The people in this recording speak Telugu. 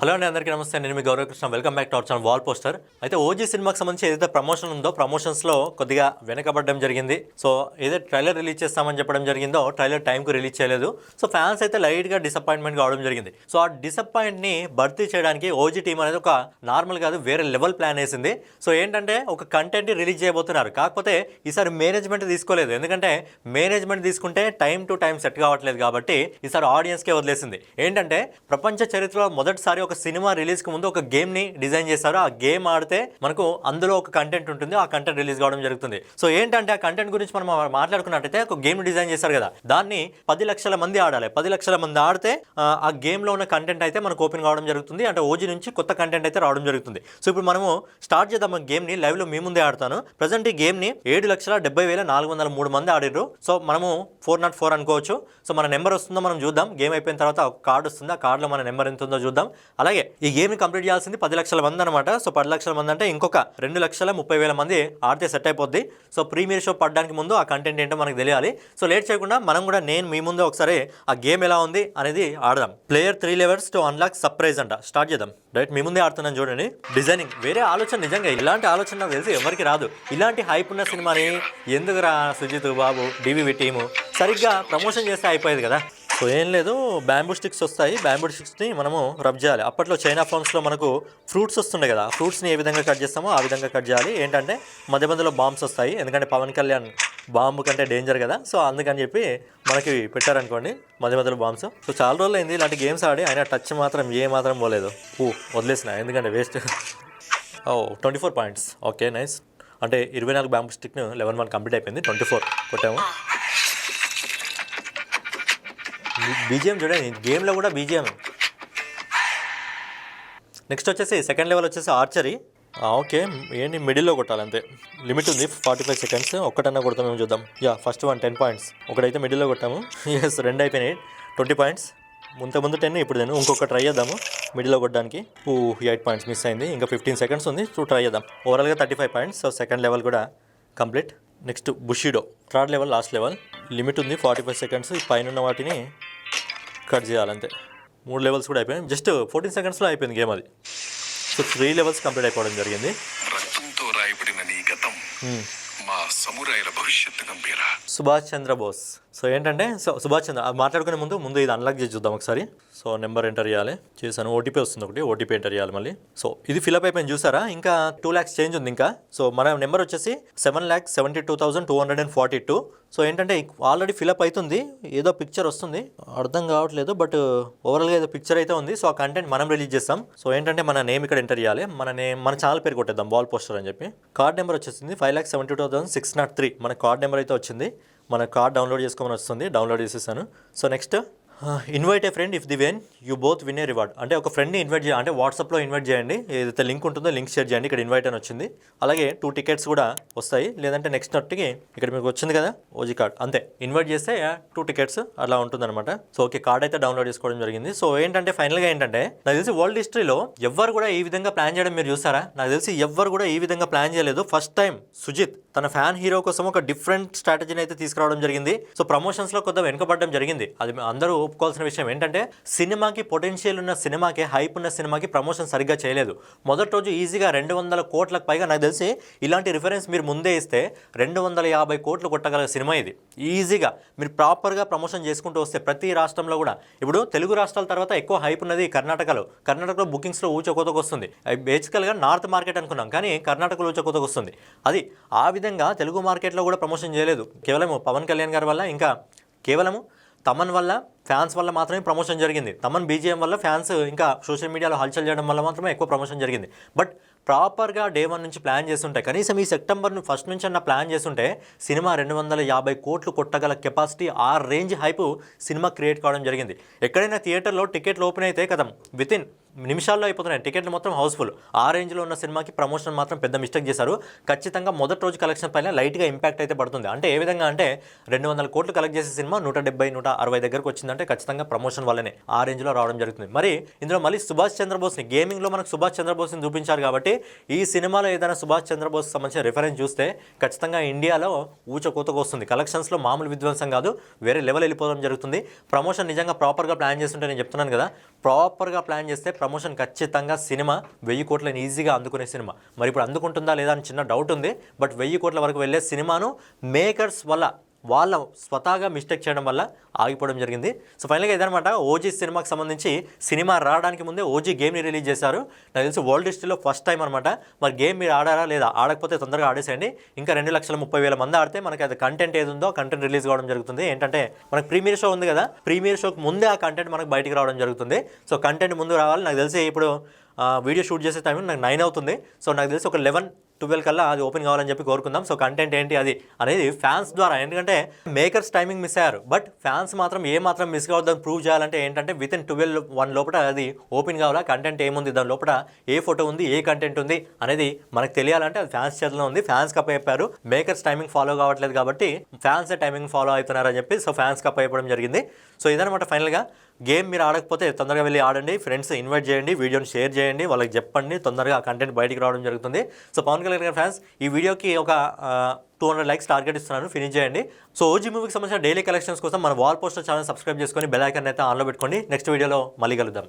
హలో అండి, అందరికీ నమస్తే. నేను మీ Gauravkrishna. Welcome back to our channel wall poster. అయితే ఓజీ సినిమాకి సంబంధించి ఏదైతే ప్రమోషన్ ఉందో ప్రమోషన్స్లో కొద్దిగా వెనకబడడం జరిగింది. సో ఏదైతే ట్రైలర్ రిలీజ్ చేస్తామని చెప్పడం జరిగిందో ట్రైలర్ టైంకు రిలీజ్ చేయలేదు. సో ఫ్యాన్స్ అయితే లైట్గా డిసప్పాయింట్మెంట్ కావడం జరిగింది. సో ఆ డిసప్పాయింట్ని భర్తీ చేయడానికి ఓజీ టీం అనేది ఒక నార్మల్ కాదు వేరే లెవెల్ ప్లాన్ వేసింది. సో ఏంటంటే ఒక కంటెంట్ రిలీజ్ చేయబోతున్నారు. కాకపోతే ఈసారి మేనేజ్మెంట్ తీసుకోలేదు. ఎందుకంటే మేనేజ్మెంట్ తీసుకుంటే టైం టు టైం సెట్ కావట్లేదు కాబట్టి ఈసారి ఆడియన్స్కే వదిలేసింది. ఏంటంటే ప్రపంచ చరిత్రలో మొదటిసారి ఒక సినిమా రిలీజ్ కు ముందు ఒక గేమ్ ని డిజైన్ చేశారు. ఆ గేమ్ ఆడితే మనకు అందులో ఒక కంటెంట్ ఉంటుంది. ఆ కంటెంట్ రిలీజ్ కావడం జరుగుతుంది. సో ఏంటంటే ఆ కంటెంట్ గురించి మనం మాట్లాడుకున్నట్టయితే ఒక గేమ్ డిజైన్ చేశారు కదా, దాన్ని 10 లక్షల మంది ఆడాలి. 10 లక్షల మంది ఆడితే ఆ గేమ్ లో ఉన్న కంటెంట్ అయితే మనకు ఓపెన్ కావడం జరుగుతుంది. అంటే ఓజీ నుంచి కొత్త కంటెంట్ అయితే రావడం జరుగుతుంది. సో ఇప్పుడు మనము స్టార్ట్ చేద్దాం ఆ గేమ్ ని. లైవ్ లో మీ ముందే ఆడతాను. ప్రజెంట్ ఈ గేమ్ ని 7,70,403 మంది ఆడిర్రు. సో మనము 404 అనుకోవచ్చు. సో మన నెంబర్ వస్తుందో మనం చూద్దాం. గేమ్ అయిపోయిన తర్వాత ఒక కార్డు వస్తుంది. ఆ కార్డులో మన నెంబర్ ఎంత ఉందో చూద్దాం. అలాగే ఈ గేమ్ ని కంప్లీట్ చేయాల్సింది 10 లక్షల మంది అనమాట. సో 10 లక్షల మంది అంటే ఇంకొక 2,30,000 మంది ఆడితే సెట్ అయిపోద్ది. సో ప్రీమియర్ షో పడడానికి ముందు ఆ కంటెంట్ ఏంటో మనకు తెలియాలి. సో లేట్ చేయకుండా మనం కూడా నేను మీ ముందు ఒకసారి ఆ గేమ్ ఎలా ఉంది అనేది ఆడదాం. Player 3 levels to unlock surprise అంట. స్టార్ట్ చేద్దాం. రైట్, మీ ముందే ఆడుతున్నాను చూడండి. డిజైనింగ్ వేరే ఆలోచన, నిజంగా ఇలాంటి ఆలోచన నాకు తెలిసి ఎవరికి రాదు. ఇలాంటి హైప్ ఉన్న సినిమాని ఎందుకురా సుజిత్ బాబు డివివి టీము సరిగ్గా ప్రమోషన్ చేస్తే అయిపోయేది కదా. సో ఏం లేదు, బ్యాంబూ స్టిక్స్ వస్తాయి. బ్యాంబూ స్టిక్స్ని మనము రబ్ చేయాలి. అప్పట్లో చైనా ఫోన్స్లో మనకు ఫ్రూట్స్ వస్తుండే కదా, ఫ్రూట్స్ని ఏ విధంగా కట్ చేస్తామో ఆ విధంగా కట్ చేయాలి. ఏంటంటే మధ్య మధ్యలో బాంబ్స్ వస్తాయి. ఎందుకంటే పవన్ కళ్యాణ్ బాంబు కంటే డేంజర్ కదా. సో అందుకని చెప్పి మనకి పెట్టారనుకోండి మధ్య మధ్యలో బాంబ్స్. సో చాలా రోజులు అయింది ఇలాంటి గేమ్స్ ఆడి, అయినా టచ్ మాత్రం ఏ మాత్రం పోలేదు. వదిలేసిన, ఎందుకంటే వేస్ట్. 24 పాయింట్స్. Okay, nice. అంటే 24 బ్యాంబూ స్టిక్ను 11 కంప్లీట్ అయిపోయింది. 24 కొట్టాము. బీజిఎం చూడండి, గేమ్లో కూడా బీజిఎం. నెక్స్ట్ వచ్చేసి సెకండ్ లెవెల్ వచ్చేసి ఆర్చరీ. ఓకే, ఏంటి మిడిల్లో కొట్టాలి అంతే. లిమిట్ ఉంది 45 సెకండ్స్. ఒక్కటన్నా కొడతాం, మేము చూద్దాం. First 10 points. ఒకటైతే మిడిల్లో కొట్టాము. రెండు అయిపోయినాయి 20 పాయింట్స్. ముందు 10, ఇప్పుడు 10. ఇంకొక ట్రై చేద్దాము మిడిల్లో కొట్టడానికి. 8 పాయింట్స్ మిస్ అయింది. ఇంకా 15 సెకండ్స్ ఉంది. ట్రై చేద్దాం. ఓవరాల్గా 35 పాయింట్స్. సో సెకండ్ లెవెల్ కూడా complete. Next Bushido, third level, last level. Limit ఉంది 45 సెకండ్స్. ఈ పైన ఉన్న వాటిని కట్ చేయాలంతే. 3 లెవెల్స్ కూడా అయిపోయాయి. జస్ట్ 14 సెకండ్స్లో అయిపోయింది గేమ్ అది. సో 3 లెవెల్స్ కంప్లీట్ అయిపోవడం జరిగింది. సుభాష్ చంద్రబోస్. సో ఏంటంటే సుభాష్ చంద్ర మాట్లాడుకునే ముందు ఇది అన్లాక్ చేసి చూద్దాం ఒకసారి. సో నెంబర్ ఎంటర్ చేయాలి. చేశాను. ఓటీపీ వస్తుంది ఒకటి. ఓటీపీ ఎంటర్ చేయాలి మళ్ళీ. సో ఇది ఫిల్అప్ అయిపోయింది చూసారా. ఇంకా 2 lakhs చేంజ్ ఉంది. ఇంకా సో మన నెంబర్ వచ్చేసి 7,72,242. సో ఏంటంటే ఆల్రెడీ ఫిల్అప్ అవుతుంది. ఏదో పిక్చర్ వస్తుంది, అర్థం కావట్లేదు. బట్ ఓవరాల్గా ఏదో పిక్చర్ అయితే ఉంది. సో ఆ కంటెంట్ మనం రిలీజ్ చేస్తాం. సో ఏంటంటే మన నేమ్ ఇక్కడ ఎంటర్ చేయాలి. మన ఛానల్ పేరు కొట్టేద్దాం, వాల్ పోస్టర్ అని చెప్పి. కార్డ్ నెంబర్ వచ్చేసింది 5,72,603. మన కార్డ్ నెంబర్ అయితే వచ్చింది. మన కార్డ్ డౌన్లోడ్ చేసుకోమని వస్తుంది. డౌన్లోడ్ చేసేసాను. So next invite A friend if the when you both win a reward. అంటే ఒక ఫ్రెండ్ని ఇన్వైట్ చేయాలి. అంటే వాట్సాప్లో ఇన్వైట్ చేయండి. ఏదైతే లింక్ ఉంటుందో లింక్ షేర్ చేయండి. ఇక్కడ ఇన్వైట్ అని వచ్చింది. అలాగే 2 tickets కూడా వస్తాయి. లేదంటే నెక్స్ట్ నట్టుకి ఇక్కడ మీకు వచ్చింది కదా ఓజీ కార్డ్, అంతే. ఇన్వైట్ చేస్తే 2 tickets అలా ఉంటుందన్నమాట. సో ఓకే, కార్డ్ అయితే డౌన్లోడ్ చేసుకోవడం జరిగింది. సో ఏంటంటే ఫైనల్గా ఏంటంటే నాకు తెలిసి వరల్డ్ హిస్టరీలో ఎవ్వరు కూడా ఈ విధంగా ప్లాన్ చేయడం మీరు చూస్తారా? నాకు తెలిసి ఎవ్వరు కూడా ఈ విధంగా ప్లాన్ చేయలేదు. ఫస్ట్ టైం సుజిత్ తన ఫ్యాన్ హీరో కోసం ఒక డిఫరెంట్ స్ట్రాటజీని అయితే తీసుకురావడం జరిగింది. సో ప్రమోషన్స్లో కొద్దిగా వెనుకబడడం జరిగింది. అది అందరూ ఒప్పుకోవాల్సిన విషయం. ఏంటంటే సినిమాకి పొటెన్షియల్ ఉన్న సినిమాకి, హైప్ ఉన్న సినిమాకి ప్రమోషన్ సరిగ్గా చేయలేదు. మొదటి రోజు ఈజీగా 200 కోట్లకు పైగా, నాకు తెలిసి ఇలాంటి రిఫరెన్స్ మీరు ముందే ఇస్తే 250 కోట్లు కొట్టగల సినిమా ఇది. ఈజీగా మీరు ప్రాపర్గా ప్రమోషన్ చేసుకుంటూ వస్తే ప్రతి రాష్ట్రంలో కూడా, ఇప్పుడు తెలుగు రాష్ట్రాల తర్వాత ఎక్కువ హైప్ ఉన్నది కర్ణాటకలో బుకింగ్స్లో ఊచకోతకు వస్తుంది. బేసికల్గా నార్త్ మార్కెట్ అనుకున్నాం, కానీ కర్ణాటకలో ఊచకోతకు వస్తుంది. అది ఆ విధంగా తెలుగు మార్కెట్లో కూడా ప్రమోషన్ చేయలేదు. కేవలం పవన్ కళ్యాణ్ గారి వల్ల, ఇంకా కేవలము తమన్ వల్ల, ఫ్యాన్స్ వల్ల మాత్రమే ప్రమోషన్ జరిగింది. తమన్ బీజిఎం వల్ల ఫ్యాన్స్ ఇంకా సోషల్ మీడియాలో హల్చల్ చేయడం వల్ల మాత్రమే ఎక్కువ ప్రమోషన్ జరిగింది. బట్ ప్రాపర్గా డే 1 నుంచి ప్లాన్ చేస్తుంటే, కనీసం ఈ సెప్టెంబర్ ఫస్ట్ నుంచి అన్న ప్లాన్ చేస్తుంటే సినిమా 250 కోట్లు కొట్టగల కెపాసిటీ, ఆ రేంజ్ హైపు సినిమా క్రియేట్ కావడం జరిగింది. ఎక్కడైనా థియేటర్లో టికెట్లు ఓపెన్ అయితే కదా వితిన్ నిమిషాల్లో అయిపోతున్నాయి. టికెట్లు మొత్తం హౌస్ఫుల్. ఆ రేంజ్లో ఉన్న సినిమాకి ప్రమోషన్ మాత్రం పెద్ద మిస్టేక్ చేశారు. ఖచ్చితంగా మొదటి రోజు కలెక్షన్ పైన లైట్గా ఇంపాక్ట్ అయితే పడుతుంది. అంటే ఏ విధంగా అంటే 200 కోట్లు కలెక్ట్ చేసే సినిమా 170-160 దగ్గరకు వచ్చిందంటే ఖచ్చితంగా ప్రమోషన్ వల్లనే ఆ రేంజ్లో రావడం జరుగుతుంది. మరి ఇందులో మళ్ళీ సుభాష్ చంద్రబోస్ని, గేమింగ్లో మనకు సుభాష్ చంద్రబోస్ని చూపించారు కాబట్టి ఈ సినిమాలో ఏదైనా సుభాష్ చంద్రబోస్ సంబంధించిన రిఫరెన్స్ చూస్తే ఖచ్చితంగా ఇండియాలో ఊచకోతకు వస్తుంది. కలెక్షన్స్లో మామూలు విధ్వంసం కాదు, వేరే లెవెల్ వెళ్ళిపోవడం జరుగుతుంది. ప్రమోషన్ నిజంగా ప్రాపర్గా ప్లాన్ చేస్తుంటే, నేను చెప్తున్నాను కదా, ప్రాపర్గా ప్లాన్ చేస్తే ప్రమోషన్ ఖచ్చితంగా సినిమా 1000 కోట్లని ఈజీగా అందుకునే సినిమా. మరి ఇప్పుడు అందుకుంటుందా లేదా అని చిన్న డౌట్ ఉంది. బట్ 1000 కోట్ల వరకు వెళ్ళే సినిమాను మేకర్స్ వల్ల వాళ్ళ స్వతహాగా మిస్టేక్ చేయడం వల్ల ఆగిపోవడం జరిగింది. సో ఫైనల్గా ఇదనమాట ఓజీ సినిమాకి సంబంధించి. సినిమా రావడానికి ముందే ఓజీ గేమ్ని రిలీజ్ చేశారు. నాకు తెలిసి వరల్డ్ హిస్టరీలో ఫస్ట్ టైం అనమాట. మరి గేమ్ మీరు ఆడారా లేదా? ఆడకపోతే తొందరగా ఆడేసేయండి. ఇంకా 2,30,000 మంది ఆడితే మనకి అది కంటెంట్ ఏది ఉందో కంటెంట్ రిలీజ్ కావడం జరుగుతుంది. ఏంటంటే మనకి ప్రీమియర్ షో ఉంది కదా, ప్రీమియర్ షోకి ముందే ఆ కంటెంట్ మనకు బయటికి రావడం జరుగుతుంది. సో కంటెంట్ ముందు రావాలి. నాకు తెలిసి ఇప్పుడు వీడియో షూట్ చేసే టైం నాకు 9 అవుతుంది. సో నాకు తెలిసి ఒక 11-12 కల్లా అది ఓపెన్ కావాలని చెప్పి కోరుకుందాం. సో కంటెంట్ ఏంటి అది అనేది ఫ్యాన్స్ ద్వారా, ఎందుకంటే మేకర్స్ టైమింగ్ మిస్ అయ్యారు. బట్ ఫ్యాన్స్ మాత్రం ఏ మాత్రం మిస్ కావద్దని ప్రూవ్ చేయాలంటే ఏంటంటే వితిన్ 12-1 లోపల అది ఓపెన్ కావాలా. కంటెంట్ ఏముంది దాని లోపల, ఏ ఫోటో ఉంది, ఏ కంటెంట్ ఉంది అనేది మనకు తెలియాలంటే అది ఫ్యాన్స్ చేతిలో ఉంది. ఫ్యాన్స్ కప్ అయిపోయారు. మేకర్స్ టైమింగ్ ఫాలో కావట్లేదు కాబట్టి ఫ్యాన్స్ టైమింగ్ ఫాలో అవుతున్నారని చెప్పి సో ఫ్యాన్స్ కప్ అయిపోవడం జరిగింది. సో ఇదనమాట ఫైనల్గా. గేమ్ మీరు ఆడకపోతే తొందరగా వెళ్ళి ఆడండి. ఫ్రెండ్స్ ఇన్వైట్ చేయండి, వీడియోని షేర్ చేయండి, వాళ్ళకి చెప్పండి. తొందరగా ఆ కంటెంట్ బయటికి రావడం జరుగుతుంది. సో పవన్ కళ్యాణ్ గారి ఫ్యాన్స్ ఈ వీడియోకి ఒక 200 లైక్స్ టార్గెట్ ఇస్తున్నాను, ఫినిష్ చేయండి. సో ఓజీ మూవీకి సంబంధించిన డైలీ కలెక్షన్స్ కోసం మన వాల్ పోస్టర్ ఛానల్ సబ్స్క్రైబ్ చేసుకొని బెల్ ఐకాన్ అయితే ఆన్లో పెట్టుకోండి. నెక్స్ట్ వీడియోలో మళ్ళీ కలుద్దాం.